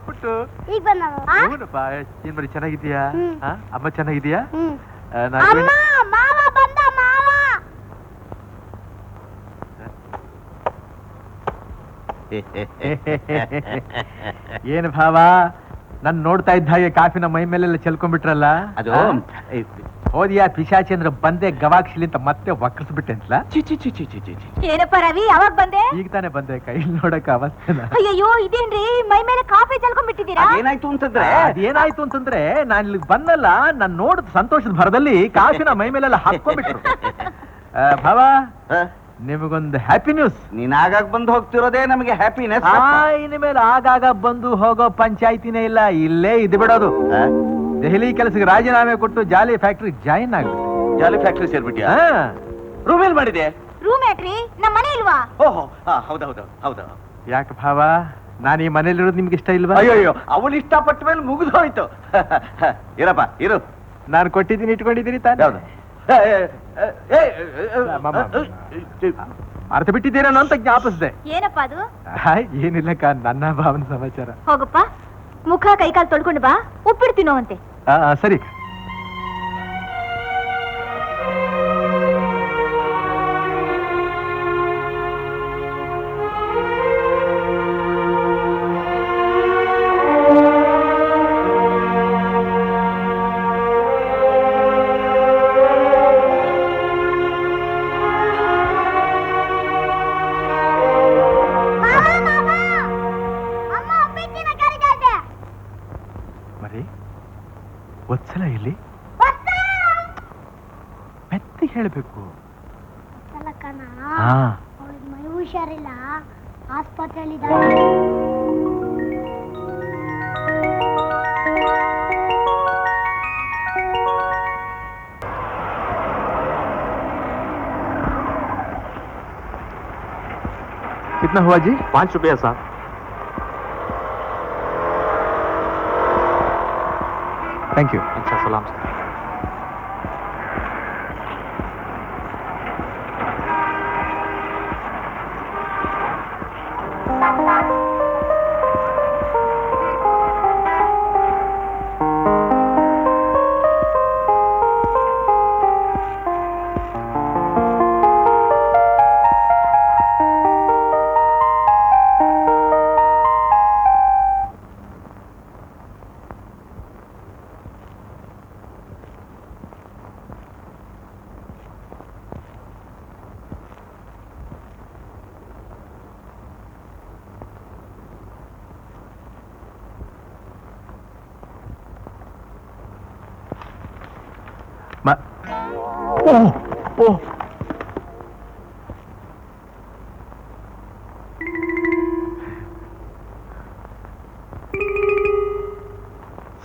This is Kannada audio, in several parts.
ಪುಟ್ಟು ಏನ್ ಬರೀ ಚೆನ್ನಾಗಿದ್ಯಾ? ಅಮ್ಮ ಚೆನ್ನಾಗಿದ್ಯಾ? ಏನು ಭಾವ, ನನ್ ನೋಡ್ತಾ ಇದ್ದ ಹಾಗೆ ಕಾಫಿನ ಮೈ ಮೇಲೆಲ್ಲ ಚೆಲ್ಕೊಂಡ್ಬಿಟ್ರಲ್ಲ. ಅದು ಹೋದಿಯಾ ಪಿಶಾಚಿ ಅಂದ್ರೆ ಬಂದೆ ಗವಾಕ್ಷಿಲಿ ಅಂತ ಮತ್ತೆ ವಕ್ರಿಸ್ಬಿಟ್ಟೆ ಅಂತಲ್ಲ. ಏನಪ್ಪ ರವಿ, ಯಾವಾಗ ಬಂದೆ? ಈಗ ತಾನೇ ಬಂದೆ, ಕೈ ನೋಡಕ್ ಅವಸ್ಥೆನ. ಅಯ್ಯೋ ಇದೇನ್ರಿ ಮೈ ಮೇಲೆ ಕಾಫಿ ಚೆಲ್ಕೊಂಡ್ಬಿಟ್ಟಿದ್ದೀರಾ? ಏನಾಯ್ತು ಅಂತಂದ್ರೆ ನಾನು ಇಲ್ಲಿಗೆ ಬಂದಲ್ಲ, ನಾನ್ ನೋಡಿದ ಸಂತೋಷದ ಭರದಲ್ಲಿ ಕಾಫಿನ ಮೈ ಮೇಲೆಲ್ಲ ಹಾಕೊಂಡ್ಬಿಟ್ರು. ಭಾವ, ನಿಮಗೊಂದು ಹ್ಯಾಪಿ ನ್ಯೂಸ್. ನೀನ್ ಆಗಾಗ ಬಂದು ಹೋಗ್ತಿರೋದೇ ನಮಗೆ ಹ್ಯಾಪಿನೆಸ್. ಇನ್ಮೇಲೆ ಆಗಾಗ ಬಂದು ಹೋಗೋ ಪಂಚಾಯ್ತಿನೇ ಇಲ್ಲ, ಇಲ್ಲೇ ಇದ್ ಬಿಡೋದು. ದೆಹಲಿ ಕೆಲಸಕ್ಕೆ ರಾಜೀನಾಮೆ ಕೊಟ್ಟು ಜಾಲಿ ಫ್ಯಾಕ್ಟ್ರಿ ಜಾಯಿನ್ ಆಗ್ಬಿಟ್ಟು. ಜಾಲಿ ಫ್ಯಾಕ್ಟ್ರಿ ಸೇರ್ಬಿಟ್ಟಿಯಾ? ರೂಮ್ ಎಲ್ಲಿ ಮಾಡಿದೆ? ರೂಮ್ ಯಾಕ್ರಿ, ನಮ್ಮ ಮನೆ ಇಲ್ವಾ? ಓಹೋ, ಹೌದೌದು ಹೌದು. ಯಾಕೆ ಭಾವ, ನಾನು ಈ ಮನೇಲಿರೋದು ನಿಮ್ಗೆ ಇಷ್ಟ ಇಲ್ವಾ? ಅಯ್ಯೋ, ಅವಳು ಇಷ್ಟಪಟ್ಟ ಮೇಲೆ ಮುಗಿದು ಹೋಯ್ತು. ಇರಪ್ಪ ಇರು, ನಾನು ಕೊಟ್ಟಿದ್ದೀನಿ, ಇಟ್ಕೊಂಡಿದ್ದೀನಿ ತಾನೆ. ಅರ್ಥ ಬಿಟ್ಟಿದ್ದೀರೇನೋ ಅಂತ ಜ್ಞಾಪಿಸ್ದೆ. ಏನಪ್ಪ ಅದು? ಏನಿಲ್ಲಕ್ಕ, ನನ್ನ ಭಾವನ ಸಮಾಚಾರ. ಹೋಗಪ್ಪ, ಮುಖ ಕೈಕಾಲು ತೊಳ್ಕೊಂಡು ಬಾ, ಉಪ್ಪಿಡ್ತೀನೋ ಅಂತೆ. ಸರಿ. ಒತ್ಸಲ ಇಲ್ಲಿ ಮೆತ್ತಿ ಹೇಳ್ಬೇಕು. ಮೈ ಹುಷಾರಿಲ್ಲ, ಆಸ್ಪತ್ರೆಯಲ್ಲಿ. कितना हुआ जी? 5 रुपया साहब. Thank you. अच्छा, सलाम.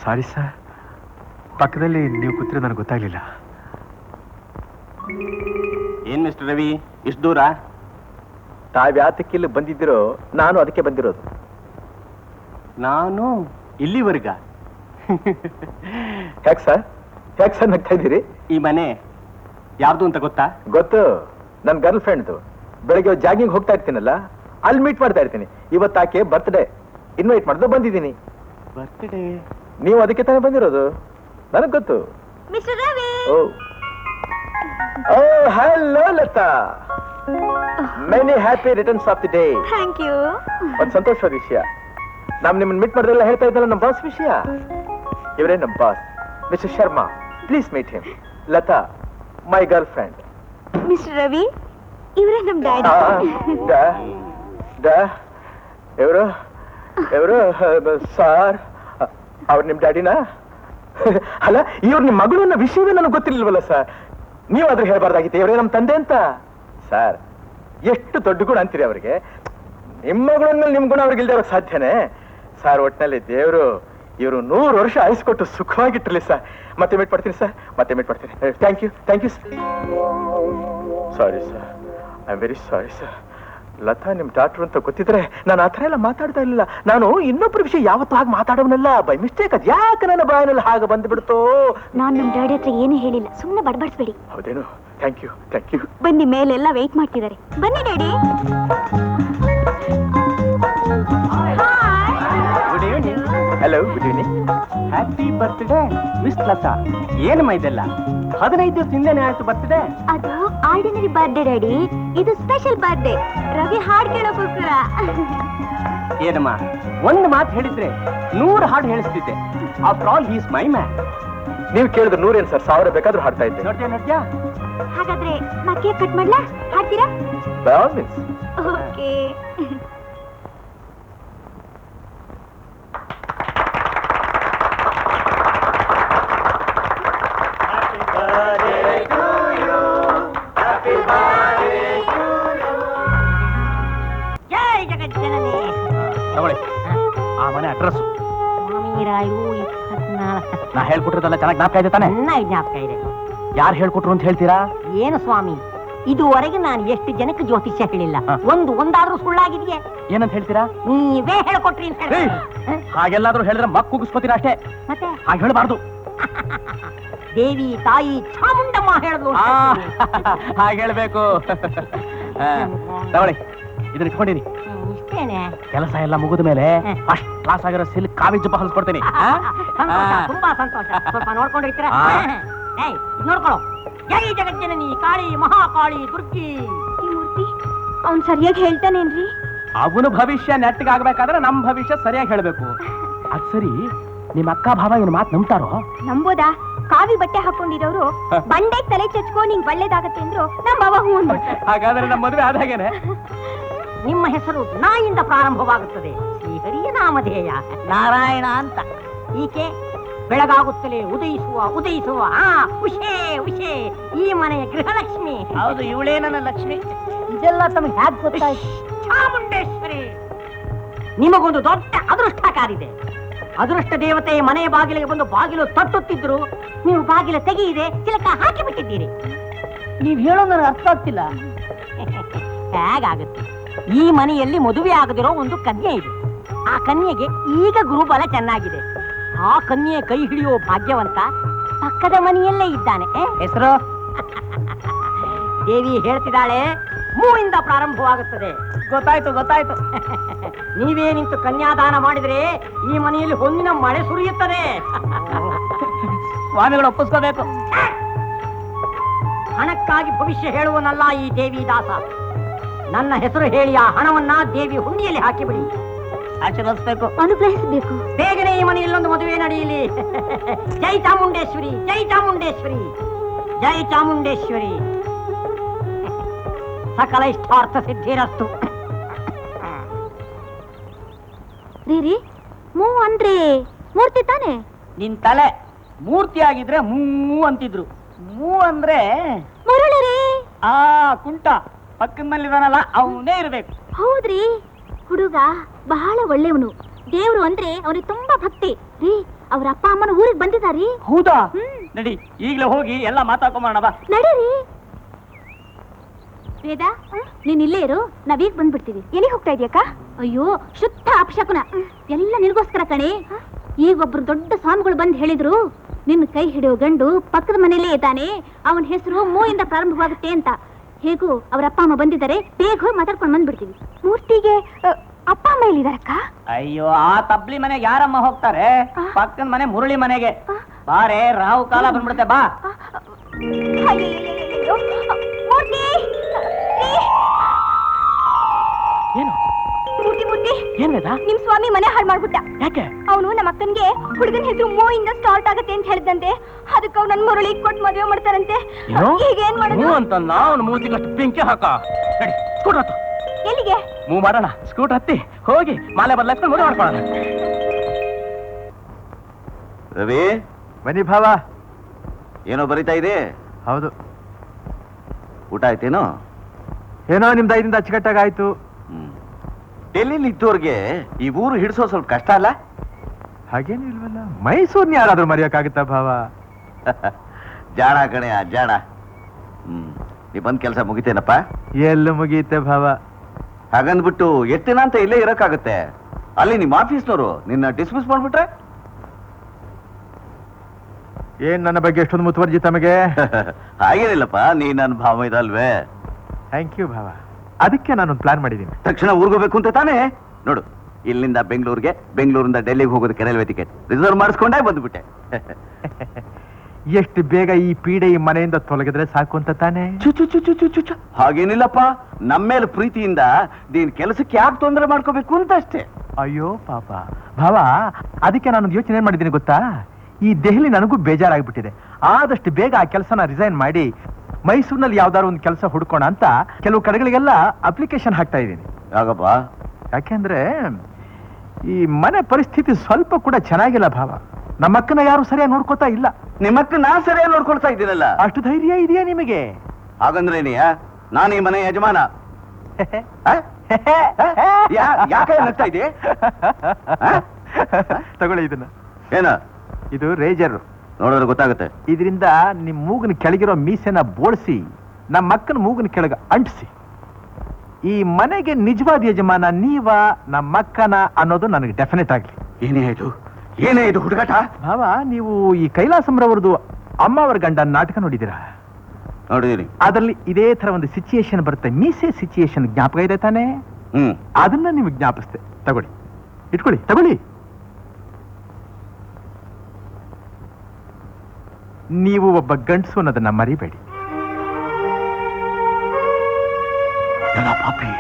ಸಾರಿ ಸರ್, ಪಕ್ಕದಲ್ಲಿ ನೀವು ಕೂತ್ರೆ ನನಗೆ ಗೊತ್ತಾಗ್ಲಿಲ್ಲ. ಏನ್ ಮಿಸ್ಟರ್ ರವಿ, ಇಷ್ಟು ದೂರ? ತಾವ್ಯಾತಕ್ಕಿಲ್ಲಿ ಬಂದಿದ್ದೀರೋ, ನಾನು ಅದಕ್ಕೆ ಬಂದಿರೋದು. ನಾನು ಇಲ್ಲಿವರೆಗ? ಯಾಕೆ ಸರ್ ನಗ್ತಾ ಇದ್ದೀರಿ? ಈ ಮನೆ ಯಾರ್ದು ಅಂತ ಗೊತ್ತಾ? ಗೊತ್ತು, ನನ್ನ ಗರ್ಲ್ ಫ್ರೆಂಡ್ದು. ಬೆಳಗ್ಗೆ ಜಾಗಿಂಗ್ ಹೋಗ್ತಾ ಇರ್ತೀನಲ್ಲ, ಅಲ್ಲಿ ಮೀಟ್ ಮಾಡ್ತಾ ಇರ್ತೀನಿ. ಇವತ್ತಾಕೆ ಬರ್ತ್ಡೇ, ಇನ್ವೈಟ್ ಮಾಡಿದ್ದು ಬಂದಿದ್ದೀನಿ. ಬರ್ತ್ಡೇ? ನೀವು ಅದಕ್ಕೆ ತಾನೇ ಬಂದಿರೋದು, ನನಗೆ ಗೊತ್ತು. Mister Ravi. Oh hello Latha, many happy returns of the day. Thank you. ಒಂದು ಸಂತೋಷವಾದ ವಿಷಯ, ನಾವು ನಿಮ್ಮನ್ನು ಮೀಟ್ ಮಾಡಿದ್ರೆಲ್ಲ ಹೇಳ್ತಾ ಇದ್ದಲ್ಲ ನಮ್ಮ ಬಾಸ್ ವಿಷಯ. ಇವರೇ ನಮ್ಮ boss, mister Sharma. Please meet him. Latha, my girlfriend. Mister Ravi, ಇವರೇ ನಮ್ಮ ಡ್ಯಾಡಿ. ಇವರು ಸಾರ್, ಅವ್ರು ನಿಮ್ ಡ್ಯಾಡಿನಾ? ಅಲ್ಲ, ಇವ್ರು ನಿಮ್ ಮಗಳು ಅನ್ನೋ ವಿಷಯವೇ ನನಗೆ ಗೊತ್ತಿರ್ಲಿಲ್ವಲ್ಲ ಸರ್. ನೀವು ಆದ್ರೂ ಹೇಳ್ಬಾರ್ದಾಗಿತ್ತು ಇವರೇ ನಮ್ಮ ತಂದೆ ಅಂತ. ಸರ್, ಎಷ್ಟು ದೊಡ್ಡ ಗುಣ ಅಂತೀರಿ ಅವ್ರಿಗೆ. ನಿಮ್ಮ ಮಗಳನ್ನ ನಿಮ್ ಗುಣ ಅವ್ರಿಗೆ ಇಲ್ದೇ ಇರೋಕ್ ಸಾಧ್ಯನೇ? ಸರ್, ಒಟ್ಟಿನಲ್ಲಿ ದೇವರು ಇವರು 100 ವರ್ಷ ಆಯಿಸ್ಕೊಟ್ಟು ಸುಖವಾಗಿಟ್ಟಿರ್ಲಿ ಸರ್. ಮತ್ತೆ ಮೀಟ್ ಮಾಡ್ತೀನಿ ಸರ್, ಮತ್ತೆ ಮೀಟ್ ಮಾಡ್ತೀನಿ. Thank you. Sorry sir, I am very sorry sir. Latha ನಿಮ್ ಡಾಕ್ಟರ್ ಅಂತ ಗೊತ್ತಿದ್ರೆ ನಾನು ಆ ಥರ ಎಲ್ಲ ಮಾತಾಡ್ತಾ ಇಲ್ಲ. ನಾನು ಇನ್ನೊಬ್ಬರ ವಿಷಯ ಯಾವತ್ತೂ ಹಾಗೆ ಮಾತಾಡೋನಲ್ಲ. ಬೈ ಮಿಸ್ಟೇಕ್ ಅದ್ ಯಾಕೆ ನನ್ನ ಬಾಯಿನಲ್ಲಿ ಹಾಗೆ ಬಂದ್ಬಿಡ್ತೋ. ನಾನ್ ನಮ್ ಡ್ಯಾಡಿ ಹತ್ರ ಏನು ಹೇಳಿಲ್ಲ, ಸುಮ್ಮನೆ ಬಡ್ಬಡಿಸ್ಬೇಡಿ. ಹೌದೇನು? Thank you thank you. ಬನ್ನಿ, ಮೇಲೆಲ್ಲ ವೆಯ್ಟ್ ಮಾಡ್ತಿದ್ದಾರೆ. ಬನ್ನಿ daddy. Good evening. Hello, good evening. Happy birthday miss Latha. ಏನಮ್ಮ ಇದೆಲ್ಲ? 15 ದಿವಸ ಹಿಂದೆನೆ ಆಯ್ತು ಬರ್ತ್ಡೇ. ಅದು ಆರ್ಡಿನರಿ ಬರ್ಡೇ ಡ್ಯಾಡಿ, ಇದು ಸ್ಪೆಷಲ್ ಬರ್ಡೇ. ರವಿ ಹಾಡ್ ಕೇಳೋಕ್ಕೋಸ್ಕರ. ಏನಮ್ಮ, ಒಂದು ಮಾತು ಹೇಳಿದ್ರೆ 100 ಹಾಡು ಹೇಳಿಸ್ತಿದ್ದೆ. After all he is my man. ನೀವು ಕೇಳಿದ್ರೆ 100 ಸರ್, 1000 ಬೇಕಾದ್ರೂ ಹಾಡ್ತಾ ಇದ್ದೆ. ನೋಡ್ತೀಯಾ? ಹಾಗಾದ್ರೆ ನಾ ಕೇಕ್ ಕಟ್ ಮಾಡ್ಲಾ? ಹಾಡ್ತೀರಾ? By all means. ಓಕೆ. ಜೈ ಜಗಜ್ಜನನಿ. ತಗೊಳ್ಳಿ ಆ ಮನೆ ಅಡ್ರೆಸ್. ಮಾಮೀರಾಯು 24. ನಾ ಹೇಳ್ಕೊಟ್ಟಿರೋದೆಲ್ಲ ಚೆನ್ನಾಗಿ ಜ್ಞಾಪಕ ಇದೆ ತಾನೆ? ಚೆನ್ನಾಗಿ ಜ್ಞಾಪಕ ಇದೆ. ಯಾರು ಹೇಳ್ಕೊಟ್ರು ಅಂತ ಹೇಳ್ತೀರಾ? ಏನು ಸ್ವಾಮಿ, ಇದುವರೆಗೆ ನಾನು ಎಷ್ಟು ಜನಕ್ಕೆ ಜ್ಯೋತಿಷ್ಯ ಹೇಳಿಲ್ಲ. ಒಂದಾದ್ರೂ ಸುಳ್ಳಾಗಿದೆಯೇ? ಏನಂತ ಹೇಳ್ತೀರಾ? ನೀವೇ ಹೇಳ್ಕೊಟ್ರಿ ಅಂತ ಹೇಳಿ. ಹಾಗೆಲ್ಲಾದ್ರೂ ಹೇಳಿದ್ರೆ ಮಕ್ ಕುಗಿಸ್ಕೊತೀರಾ ಅಷ್ಟೇ. ಮತ್ತೆ ಹಾಗೆ ಹೇಳ್ಬಾರ್ದು. ದೇವಿ ತಾಯಿ ಚಾಮುಂಡಮ್ಮ ಹೇಳಿದ್ರು. ಹಾಗೆ ಹೇಳ್ಬೇಕು. ತಗೊಳ್ಳಿ, ಇದನ್ನ ಇಟ್ಕೊಂಡಿರಿ. ಇಷ್ಟೇನೆ? ಕೆಲಸ ಎಲ್ಲ ಮುಗಿದ ಮೇಲೆ ಫಸ್ಟ್ ಕ್ಲಾಸ್ ಆಗಿರೋ ಸಿಲ್ಕ್ ಕಾವಿ ಜಬ್ಬ ಹೊಲ್ಸ್ಕೊಡ್ತೀನಿ. ಸಂತೋಷ, ತುಂಬಾ ಸಂತೋಷ. ಸ್ವಲ್ಪ ನೋಡ್ಕೊಂಡಿರ್ತೀರಾ? ನೋಡ್ಕೊಳ್ಳೋ. ಜೈ ಜಗಜ್ಜನನಿ ಕಾಳಿ ಮಹಾಕಾಳಿ ದುರ್ಗಿ. ಈ ಮೂರ್ತಿ ಅವ್ನು ಸರಿಯಾಗಿ ಹೇಳ್ತಾನೇನ್ರಿ? ಅವನು ಭವಿಷ್ಯ ನೆಟ್ಟಗಾಗ್ಬೇಕಾದ್ರೆ ನಮ್ ಭವಿಷ್ಯ ಸರಿಯಾಗಿ ಹೇಳ್ಬೇಕು. ಅದ್ ಸರಿ, ನಿಮ್ ಅಕ್ಕ ಭಾವ ಏನ್ ಮಾತು ನಂಬ್ತಾರೋ? ನಂಬೋದಾ? ಕಾವಿ ಬಟ್ಟೆ ಹಾಕೊಂಡಿರೋರು ಬಂಡೆ ತಲೆ ಚಚ್ಕೋ ನಿಂಗ್ ಒಳ್ಳೇದಾಗತ್ತೆ ಅಂದ್ರು ನಮ್ಮ ಬಾಬಾ ಹೂ ಅಂದ್ಬಿಡ್ತಾರೆ. ಹಾಗಾದ್ರೆ ನಮ್ಮ ಮದುವೆ ಆದಾಗೇನೆ. ನಿಮ್ಮ ಹೆಸರು ನಾಯಿಂದ ಪ್ರಾರಂಭವಾಗುತ್ತದೆ. ಶ್ರೀಹರಿಯ ನಾಮಧೇಯ ನಾರಾಯಣ ಅಂತ. ಈಕೆ ಬೆಳಗಾಗುತ್ತಲೇ ಉದಯಿಸುವ ಉಷೇ ಉಷೇ ಈ ಮನೆಯ ಗೃಹಲಕ್ಷ್ಮಿ. ಹೌದು, ಇವಳೇ ನನ್ನ ಲಕ್ಷ್ಮಿ. ಇದೆಲ್ಲ ತಮಗೆ ಹ್ಯಾಕ್ ಗೊತ್ತಾಯ್ತು? ಚಾಮುಂಡೇಶ್ವರಿ, ನಿಮಗೊಂದು ದೊಡ್ಡ ಅದೃಷ್ಟ ಕಾರಿದೆ. ಅದೃಷ್ಟ ದೇವತೆ ಮನೆಯ ಬಾಗಿಲಿಗೆ ಬಂದು ಬಾಗಿಲು ತಟ್ಟುತ್ತಿದ್ರು ನೀವು ಬಾಗಿಲು ತೆಗೆಯದೆ ಚಿಲಕ ಹಾಕಿ ಬಿಟ್ಟಿದ್ದೀರಿ. ನೀವ್ ಹೇಳೋದು ನನಗೆ ಅರ್ಥ ಆಗ್ತಿಲ್ಲ. ಹೇಗಾಗುತ್ತೆ? ಈ ಮನೆಯಲ್ಲಿ ಮದುವೆ ಆಗದಿರೋ ಒಂದು ಕನ್ಯೆ ಇದೆ. ಆ ಕನ್ಯೆಗೆ ಈಗ ಗುರುಬಲ ಚೆನ್ನಾಗಿದೆ. ಆ ಕನ್ಯೆ ಕೈ ಹಿಡಿಯೋ ಭಾಗ್ಯವಂತ ಪಕ್ಕದ ಮನೆಯಲ್ಲೇ ಇದ್ದಾನೆ. ಹೆಸರು? ದೇವಿ ಹೇಳ್ತಿದ್ದಾಳೆ, ಮೂವಿಂದ ಪ್ರಾರಂಭವಾಗುತ್ತದೆ. ಗೊತ್ತಾಯ್ತು. ನೀವೇ ನಿಂತು ಕನ್ಯಾದಾನ ಮಾಡಿದ್ರೆ ಈ ಮನೆಯಲ್ಲಿ ಹೊನ್ನಿನ ಮಳೆ ಸುರಿಯುತ್ತದೆ. ಸ್ವಾಮಿಗಳು ಒಪ್ಪಿಸ್ಕೋಬೇಕು. ಹಣಕ್ಕಾಗಿ ಭವಿಷ್ಯ ಹೇಳುವನಲ್ಲ ಈ ದೇವಿ ದಾಸ. ನನ್ನ ಹೆಸರು ಹೇಳಿ ಆ ಹಣವನ್ನ ದೇವಿ ಹುಂಡಿಯಲ್ಲಿ ಹಾಕಿಬಿಡಿ. ಆಶೀರ್ವದಿಸಬೇಕು, ಅನುಗ್ರಹಿಸಬೇಕು. ಬೇಗನೆ ಈ ಮನೆಯಲ್ಲೊಂದು ಮದುವೆ ನಡೆಯಲಿ. ಜೈ ಚಾಮುಂಡೇಶ್ವರಿ, ಜೈ ಚಾಮುಂಡೇಶ್ವರಿ, ಜೈ ಚಾಮುಂಡೇಶ್ವರಿ. ಸಕಲ ಇಷ್ಟಾರ್ಥ ಸಿದ್ಧಿರಸ್ತು. ರೀ ಮೂ ಅಂದ್ರೆ ಮೂರ್ತಿ ತಾನೆ? ನಿನ್ ತಲೆ ಮೂರ್ತಿ ಆಗಿದ್ರೆ ಮೂ ಅಂತಿದ್ರು. ಮೂ ಅಂದ್ರೆ ಮುರಳಿ ರೀ. ಆ ಕುಂಟ ಪಕ್ಕದ ಮನೇಲಿದಾನಲ್ಲ ಅವನೇ ಇರ್ಬೇಕು. ಹೌದ್ರಿ, ಹುಡುಗ ಬಹಳ ಒಳ್ಳೆಯವನು. ದೇವ್ರು ಅಂದ್ರೆ ಅವ್ರಿಗೆ ತುಂಬಾ ಭಕ್ತಿ ರೀ. ಅವ್ರ ಅಪ್ಪ ಅಮ್ಮನ ಊರಿಗೆ ಬಂದಿದ್ದಾರಿ. ಹೌದಾ? ನಡಿ, ಈಗ್ಲೇ ಹೋಗಿ ಎಲ್ಲ ಮಾತಾಡ್ಕೊಂಬೋಣ ಬಾ. ನಡೀರಿ. ವೇದ, ನೀನ್ ಇಲ್ಲೇ ಇರು, ನಾವೀಗ ಬಂದ್ಬಿಡ್ತೀವಿ. ಎಲ್ಲಿ ಹೋಗ್ತಾ ಇದೀಯಕ್ಕ? ಅಯ್ಯೋ, ಶುದ್ಧ ಅಪಶಕುನ. ಎಲ್ಲ ನಿನಗೋಸ್ಕರ ಕಣೆ. ಈಗ ಒಬ್ರು ದೊಡ್ಡ ಸ್ವಾಮಿಗಳು ಬಂದು ಹೇಳಿದ್ರು, ನಿನ್ನ ಕೈ ಹಿಡಿಯೋ ಗಂಡು ಪಕ್ಕದ ಮನೆಯಲ್ಲೇ ಇದ್ದಾನೆ, ಅವನ ಹೆಸರು ಮೂಯಿಂದ ಪ್ರಾರಂಭವಾಗುತ್ತೆ ಅಂತ. ಹೇಗೂ ಅವ್ರ ಅಪ್ಪ ಅಮ್ಮ ಬಂದಿದ್ದಾರೆ, ಬೇಗ ಹೋಗಿ ಮಾತಾಡ್ಕೊಂಡು ಬಂದ್ಬಿಡ್ತೀವಿ. ಮೂರ್ತಿಗೆ ಅಪ್ಪ ಅಮ್ಮ ಎಲ್ಲಿದಾರಕ್ಕ? ಅಯ್ಯೋ, ಆ ತಬ್ಲಿ ಮನೆಗೆ ಯಾರಮ್ಮ ಹೋಗ್ತಾರೆ? ಪಕ್ಕದ ಮನೆ ಮುರಳಿ ಮನೆಗೆ. ಬಾರೆ, ರಾವು ಕಾಲ ಬಂದ್ಬಿಡುತ್ತೆ, ಬಾ. ಏನು ಮೂರ್ತಿ, ಏನ್ವೇದ? ನಿಮ್ ಸ್ವಾಮಿ ಮನೆ ಹಾಳು ಮಾಡ್ಬಿಟ್ಟ. ಯಾಕೆ? ಅವನು ನಮ್ಮ ಅಕ್ಕನ್ಗೆ ಹುಡುಗನ ಹೆಸರು ಮೂಯಿಂದ ಸ್ಟಾರ್ಟ್ ಆಗತ್ತೆ ಅಂತ ಹೇಳಿದಂತೆ. ಅದಕ್ಕೆ ಅವ್ರು ನನ್ ಮುರಳಿ ಕೊಟ್ಟು ಮದುವೆ ಮಾಡ್ತಾರಂತೆ. ಈಗ ಏನ್ ಮಾಡೋದು ಅಂತ ನಾವು ಮೂತಿಗಷ್ಟು ಬೆಂಕಿ ಹಾಕ. ನಡಿ, ಸ್ಕೂಟರ್ ಹತ್ತು. ಎಲ್ಲಿಗೆ? ಮೂವ್ ಮಾಡೋಣ. ಸ್ಕೂಟರ್ ಹತ್ತಿ ಹೋಗಿ ಮಾಲೆ ಬದಲಾಯಿಸ್ಕೊಂಡು ಮದುವೆ ಮಾಡ್ಕೊಳ್ಳೋಣ. ರವಿ, ಬನ್ನಿ ಭಾವ. ಏನೋ ಬರಿತಾ ಇದೆ? ಹೌದು. ಊಟ ಆಯ್ತೇನೋ? ಏನೋ ನಿಮ್ದು 5 ದಿನದ ಅಚ್ಚುಕಟ್ಟಾಗಾಯ್ತು. ಡೆಲ್ಲಿಲಿ ಇದ್ದವ್ರಿಗೆ ಈ ಊರು ಹಿಡಿಸೋ ಸ್ವಲ್ಪ ಕಷ್ಟ ಅಲ್ಲ? ಹಾಗೇನು ಇಲ್ವಲ್ಲ. ಮೈಸೂರ್ನ ಯಾರಾದ್ರೂ ಮರೆಯೋಕ್ಕಾಗುತ್ತಾ ಭಾವ? ಜಾಣ ಕಣೆ, ಜಾಣ. ನೀ ಬಂದ್ ಕೆಲಸ ಮುಗಿತೇನಪ್ಪ? ಎಲ್ಲ ಮುಗಿಯುತ್ತೆ ಭಾವ. ಹಾಗಂದ್ಬಿಟ್ಟು ಎಷ್ಟು ದಿನ ಅಂತ ಇಲ್ಲೇ ಇರಕ್ಕಾಗತ್ತೆ? ಅಲ್ಲಿ ನಿಮ್ಮ ಆಫೀಸ್ನವರು ನಿನ್ನ ಡಿಸ್ಮಿಸ್ ಮಾಡ್ಬಿಟ್ರೆ? ಏನ್ ನನ್ನ ಬಗ್ಗೆ ಎಷ್ಟೊಂದು ಮುತುವರ್ಜಿ ತಮಗೆ? ಹಾಗೇನಿಲ್ಲಪ್ಪ, ನೀ ನನ್ನ ಭಾವ ಇದಲ್ವೇ? ಥ್ಯಾಂಕ್ ಯು ಭಾವ. ಅದಕ್ಕೆ ನಾನೊಂದು ಪ್ಲಾನ್ ಮಾಡಿದ್ದೀನಿ. ತಕ್ಷಣ ಊರ್ಗೋಬೇಕು ಅಂತ ತಾನೇ? ನೋಡು, ಇಲ್ಲಿಂದ ಬೆಂಗಳೂರಿಗೆ, ಬೆಂಗಳೂರಿಂದ ಡೆಲ್ಲಿಗೆ ಹೋಗೋದಕ್ಕೆ ರೈಲ್ವೆ ಟಿಕೆಟ್ ರಿಸರ್ವ್ ಮಾಡಿಸ್ಕೊಂಡೇ ಬಂದ್ಬಿಟ್ಟೆ. ಎಷ್ಟು ಬೇಗ ಈ ಪೀಡೆ ಈ ಮನೆಯಿಂದ ತೊಲಗಿದ್ರೆ ಸಾಕು ಅಂತ ತಾನೇ? ಚು ಹಾಗೇನಿಲ್ಲಪ್ಪ, ನಮ್ಮೇಲೆ ಪ್ರೀತಿಯಿಂದ ನೀನ್ ಕೆಲಸಕ್ಕೆ ಯಾಕೆ ತೊಂದರೆ ಮಾಡ್ಕೋಬೇಕು ಅಂತ ಅಷ್ಟೇ. ಅಯ್ಯೋ ಪಾಪ ಭಾವ, ಅದಕ್ಕೆ ನಾನೊಂದು ಯೋಚನೆ ಮಾಡಿದ್ದೀನಿ ಗೊತ್ತಾ? ಈ ದೆಹಲಿ ನನಗೂ ಬೇಜಾರಾಗ್ಬಿಟ್ಟಿದೆ. ಆದಷ್ಟು ಬೇಗ ಆ ಕೆಲಸನ ರಿಸೈನ್ ಮಾಡಿ ಮೈಸೂರಿನಲ್ಲಿ ಯಾವ್ದಾದ್ರು ಒಂದು ಕೆಲಸ ಹುಡ್ಕೋಣ ಅಂತ ಕೆಲವು ಕಡೆಗಳಿಗೆಲ್ಲ ಅಪ್ಲಿಕೇಶನ್ ಹಾಕ್ತಾ ಇದ್ದೀನಿ. ಯಾಕಪ್ಪ? ಯಾಕೆಂದ್ರೆ ಈ ಮನೆ ಪರಿಸ್ಥಿತಿ ಸ್ವಲ್ಪ ಕೂಡ ಚೆನ್ನಾಗಿಲ್ಲ ಭಾವ. ನಮ್ಮ ಅಕ್ಕನ ಯಾರು ಸರಿಯಾಗಿ ನೋಡ್ಕೋತಾ ಇಲ್ಲ. ನಿಮ್ಮಕ್ಕ ನಾ ಸರಿಯಾಗಿ ನೋಡ್ಕೊಳ್ತಾ ಇದ್ದೀನಲ್ಲ. ಅಷ್ಟು ಧೈರ್ಯ ಇದೆಯಾ ನಿಮಗೆ? ಹಾಗಂದ್ರೇನಿಯ? ನಾನು ಈ ಮನೆ ಯಜಮಾನ. ಯಾಕೆ ನಗ್ತಾ ಇದೆಯೇ? ತಗೊಳ್ಳಿ ಇದನ್ನ. ಏನ ಇದು ರೇಜರ್. ನೋಡಿದ್ರೆ ಗೊತ್ತಾಗುತ್ತೆ. ಇದರಿಂದ ನಿಮ್ ಮೂಗಿನ ಕೆಳಗಿರೋ ಮೀಸೆನ ಬೋಳಿಸಿ ನಮ್ಮ ಅಕ್ಕನ ಮೂಗಿನ ಕೆಳಗೆ ಅಂಟಿಸಿ. ಈ ಮನೆಗೆ ನಿಜವಾದ ಯಜಮಾನ ನೀವ ನಮ್ಮ ಅಕ್ಕನ ಅನ್ನೋದು ನನಗೆ ಡೆಫಿನೆಟ್ ಆಗ್ಲಿ. ಏನೇ ಇದು ಹುಡುಗಾಟ? ಭಾವ, ನೀವು ಈ ಕೈಲಾಸಂರವರದು ಅಮ್ಮ ಅವರ ಗಂಡ ನಾಟಕ ನೋಡಿದ್ದೀರಾ? ನೋಡಿದೀನಿ. ಅದರಲ್ಲಿ ಇದೇ ತರ ಒಂದು ಸಿಚುಯೇಷನ್ ಬರುತ್ತೆ. ಮೀಸೆ ಸಿಚುಯೇಷನ್ ಜ್ಞಾಪಕ ಇದೆ ತಾನೇ? ಅದನ್ನ ನಿಮಗೆ ಜ್ಞಾಪಿಸ್ತೆ. ತಗೊಳ್ಳಿ, ಇಟ್ಕೊಳ್ಳಿ, ತಗೊಳ್ಳಿ. ನೀವು ಒಬ್ಬ ಗಂಡಸು ಅನ್ನೋದನ್ನ ಮರಿಬೇಡಿ. ಪಾಪಿ,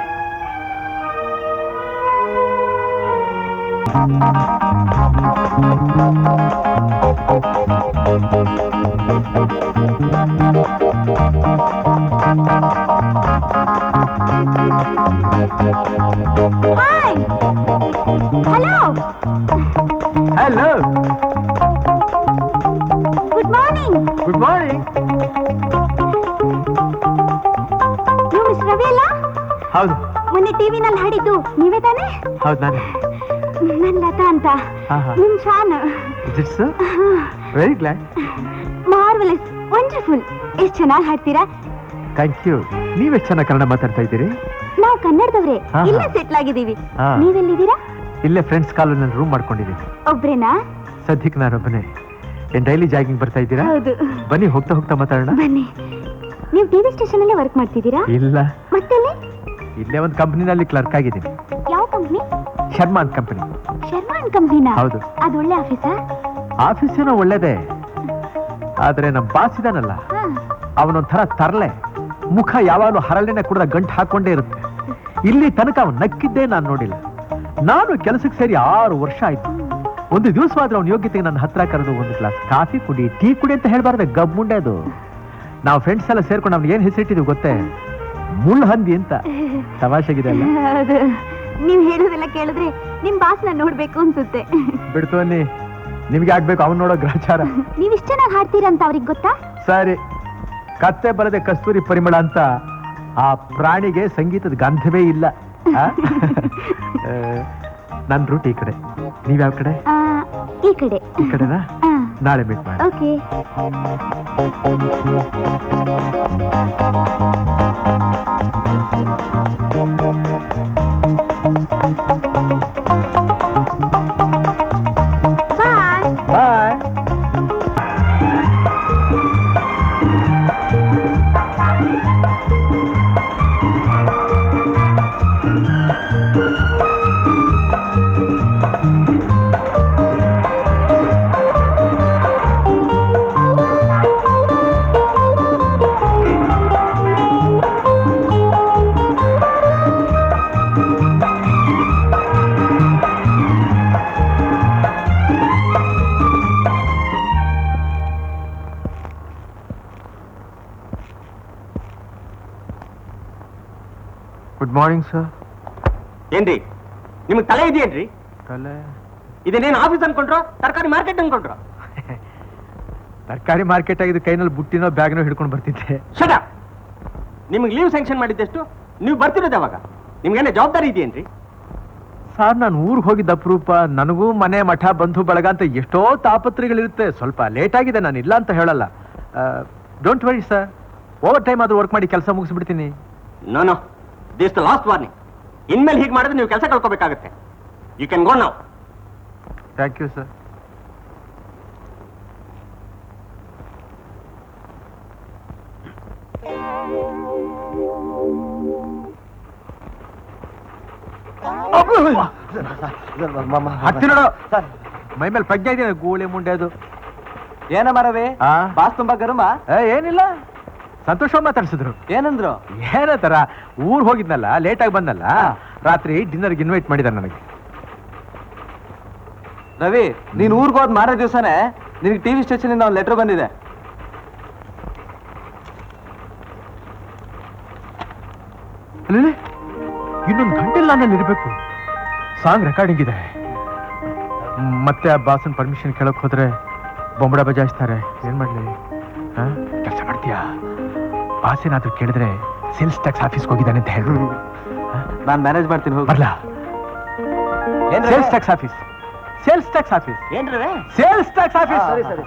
hi, hello, hello, good morning. Good morning. ನೀವು ಮಿಸ್ ರವಿ ಅಲ್ಲ? ಹೌದು ಮೊನ್ನೆ ಟಿವಿನಲ್ಲಿ ಹಾಡಿದ್ದು ನೀವೇ ತಾನೇ? ಹೌದು, ನಾನು. ನನ್ ಲತಾ ಅಂತ. ಹಾ, ಹಾ. ನಿಮ್ fan. It's very glad. Marvellous, wonderful. ಎಷ್ಟು ಚೆನ್ನಾಗಿ ಹಾಡ್ತೀರಾ. Thank you. ನೀವೆಷ್ಟು ಚೆನ್ನಾಗಿ ಕನ್ನಡ ಮಾತಾಡ್ತಾ ಇದ್ದೀರಿ. ನಾವು ಕನ್ನಡದವ್ರೆ, ಹಾ, ಹಾ. ಇಲ್ಲೇ ಸೆಟ್ಲ್ ಆಗಿದ್ದೀವಿ. ಹಾ. ನೀವೆಲ್ಲಿದ್ದೀರಾ? ಇಲ್ಲೇ ಫ್ರೆಂಡ್ಸ್ ಕಾಲೋನಿ ರೂಮ್ ಮಾಡ್ಕೊಂಡಿದ್ದೀನಿ. ಒಬ್ರೇನಾ? ಸದ್ಯಕ್ಕೆ ನಾನೊಬ್ಬನೇ. ಏನ್ ಡೈಲಿ ಜಾಗಿಂಗ್ ಬರ್ತಾ ಇದ್ದೀರಾ? ಹೌದು. ಬನ್ನಿ, ಹೋಗ್ತಾ ಹೋಗ್ತಾ ಮಾತಾಡೋಣ. ಬನ್ನಿ. ನೀವು ಟಿವಿ ಸ್ಟೇಷನ್ ಅಲ್ಲೇ ವರ್ಕ್ ಮಾಡ್ತಿದ್ದೀರಾ? ಇಲ್ಲ, ಮತ್ತೆಲ್ಲಿ? ಇಲ್ಲೇ ಒಂದು ಕಂಪನಿನಲ್ಲಿ ಕ್ಲರ್ಕ್ ಆಗಿದ್ದೀನಿ. ಯಾವ company? Sharma and company. Sharma and ಕಂಪ್ನಿನಾ? ಹೌದು. ಅದು ಒಳ್ಳೆ ಆಫೀಸಾ? ಆಫೀಸೇನೋ ಒಳ್ಳೇದೇ, ಆದ್ರೆ ನಮ್ಮ ಬಾಸ್ ಇದಾನಲ್ಲ, ಅವನೊಂಥರ ತರಲೆ. ಮುಖ ಯಾವಾಗಲೂ ಹರಳೆಣ್ಣೆ ಕುಡಿದ ಗಂಟು ಹಾಕೊಂಡೇ ಇರುತ್ತೆ. ಇಲ್ಲಿ ತನಕ ಅವನು ನಕ್ಕಿದ್ದೇ ನಾನು ನೋಡಿಲ್ಲ. ನಾನು ಕೆಲಸಕ್ಕೆ ಸೇರಿ 6 ವರ್ಷ ಆಯ್ತು. ಒಂದು ದಿವಸವಾದ್ರೆ ಅವನ ಯೋಗ್ಯತೆಗೆ ನನ್ನ ಹತ್ರ ಕರೆದು ಒಂದು ಗ್ಲಾಸ್ ಕಾಫಿ ಕುಡಿ, ಟೀ ಕುಡಿ ಅಂತ ಹೇಳ್ಬಾರ್ದೆ, ಗಬ್ಬುಂಡೆ ಅದು. ನಾವು ಫ್ರೆಂಡ್ಸ್ ಎಲ್ಲ ಸೇರ್ಕೊಂಡು ಅವ್ನಿಗೆ ಏನ್ ಹೆಸರಿಟ್ಟಿದ್ವಿ ಗೊತ್ತೇ? ಮುಳ್ಳು ಹಂದಿ ಅಂತ. ತಮಾಷೆಗಿದೆ ಅಲ್ಲ? ಹೌದು. ನೀವ್ ಹೇಳೋದೆಲ್ಲ ಕೇಳಿದ್ರೆ ನಿಮ್ ಬಾಸ್ನ ನೋಡ್ಬೇಕು ಅನ್ಸುತ್ತೆ. ಬಿಡ್ತು ಅನ್ನಿ, ನಿಮ್ಗೆ ಆಗ್ಬೇಕು ಅವನ್ ನೋಡೋ ಗ್ರಹಚಾರ. ನೀವ್ ಇಷ್ಟ ಚೆನ್ನಾಗಿ ಹಾಡ್ತೀರಾ ಅಂತ ಅವ್ರಿಗೆ ಗೊತ್ತಾ? ಸರಿ, ಕತ್ತೆ ಬರದೆ ಕಸ್ತೂರಿ ಪರಿಮಳ ಅಂತ ಆ ಪ್ರಾಣಿಗೆ ಸಂಗೀತದ ಗಂಧವೇ ಇಲ್ಲ. ನನ್ನ ರೂಟ್ ಈ ಕಡೆ, ನೀವ್ಯಾವ ಕಡೆ? ಈ ಕಡೆ. ಈ ಕಡೆನಾ? ನಾಳೆ ಮೀಟ್ ಮಾಡಿ. Okay. Bye. Bye. Good morning sir. ಏನ್ರಿ ನಿಮ್ಗೆ ತಲೆ ಇದೆಯೇನ್ರಿ? ತಲೆ? ಇದನ್ನೇನು ಆಫೀಸ್ ಅನ್ಕೊಂಡ್ರು, ತರಕಾರಿ ಮಾರ್ಕೆಟ್ ಅನ್ಕೊಂಡ್ರು? ತರಕಾರಿ ಮಾರ್ಕೆಟ್ ಆಗಿದ್ದು ಕೈನಲ್ಲಿ ಬುಟ್ಟಿನೋ ಬ್ಯಾಗ್ನೋ ಹಿಡ್ಕೊಂಡು ಬರ್ತಿದ್ದೆ. ಶಟ. ನಿಮ್ಗೆ ಲೀವ್ ಸ್ಯಾಂಕ್ಷನ್ ಮಾಡಿದ್ದೆಷ್ಟು? ನೀವು ಬರ್ತಿರೋದು ಯಾವಾಗ? ನಿಮ್ಗೇನೆ ಜವಾಬ್ದಾರಿ ಇದೆಯೇನ್ರಿ? ಸರ್, ನಾನು ಊರಿಗೆ ಹೋಗಿದ್ದ ಅಪರೂಪ. ನನಗೂ ಮನೆ ಮಠ ಬಂಧು ಬಳಗ ಅಂತ ಎಷ್ಟೋ ತಾಪತ್ರೆಗಳಿರುತ್ತೆ. ಸ್ವಲ್ಪ ಲೇಟ್ ಆಗಿದೆ, ನಾನು ಇಲ್ಲ ಅಂತ ಹೇಳಲ್ಲ. Don't worry sir, overtime ಆದ್ರೂ ವರ್ಕ್ ಮಾಡಿ ಕೆಲಸ ಮುಗಿಸ್ಬಿಡ್ತೀನಿ. No, this the last warning. ಇನ್ಮೇಲೆ ಹೀಗೆ ಮಾಡಿದ್ರೆ ನೀವು ಕೆಲಸ ಕಳ್ಕೋಬೇಕಾಗತ್ತೆ. You can go now. Thank you sir. ಹತ್ತಿ ನೋಡು, ಮೈ ಮೇಲೆ ಪ್ರಜ್ಞೆ ಇದೆಯಾ? ಗೂಳಿ ಮುಂಡೆ ಅದು ಏನ ಮರವೇ ಬಾಸ್ ತುಂಬಾ ಗರುಮ? ಏನಿಲ್ಲ, ಸಂತೋಷ ಮಾತಾಡ್ಸಿದ್ರು. ಏನಂದ್ರು? ಏನತರ ಊರ್ ಹೋಗಿದ್ನಲ್ಲ, ಲೇಟ್ ಆಗಿ ಬಂದಲ್ಲ, ರಾತ್ರಿ ಡಿನ್ನರ್ಗೆ ಇನ್ವೈಟ್ ಮಾಡಿದಾರೆ ನನಗೆ. ರವಿ, ನೀನ್ ಊರ್ಗ್ ಹೋದ್ ಮಾರೇ ದಿವಸನೇ ನಿನಗೆ ಟಿವಿ ಸ್ಟೇಷನ್ ಇಂದ ಒಂದು ಲೆಟರ್ ಬಂದಿದೆ. ಇನ್ನೊಂದು ಗಂಟೆ ನಾನು ಇರಬೇಕು. ಸಾಂಗ್ ರೆಕಾರ್ಡಿಂಗ್ ಇದೆ. ಮತ್ತೆ ಆ ಬಾಸನ್ ಪರ್ಮಿಷನ್ ಕೇಳಕ್ ಹೋದ್ರೆ ಬೊಂಬಡ ಬಜಾಯಿಸ್ತಾರೆ. ಏನ್ ಮಾಡ್ಲಿ? ಕೆಲಸ ಮಾಡ್ತೀಯಾ? ಬಾಸ್ ಏನಾದ್ರು ಕೇಳಿದ್ರೆ ಸೇಲ್ಸ್ ಟ್ಯಾಕ್ಸ್ ಆಫೀಸ್ಗೆ ಹೋಗಿದ್ದಾನೆ ಅಂತ ಹೇಳಿ. ನಾನ್ ಮ್ಯಾನೇಜ್ ಮಾಡ್ತೀನಿ, ಹೋಗಿ. ಬರ್ಲಾ? Sales tax office, sales tax office, ಏನ್ರಿ ಸೇಲ್ಸ್ ಟ್ಯಾಕ್ಸ್ ಆಫೀಸ್. ಸರಿ ಸರಿ.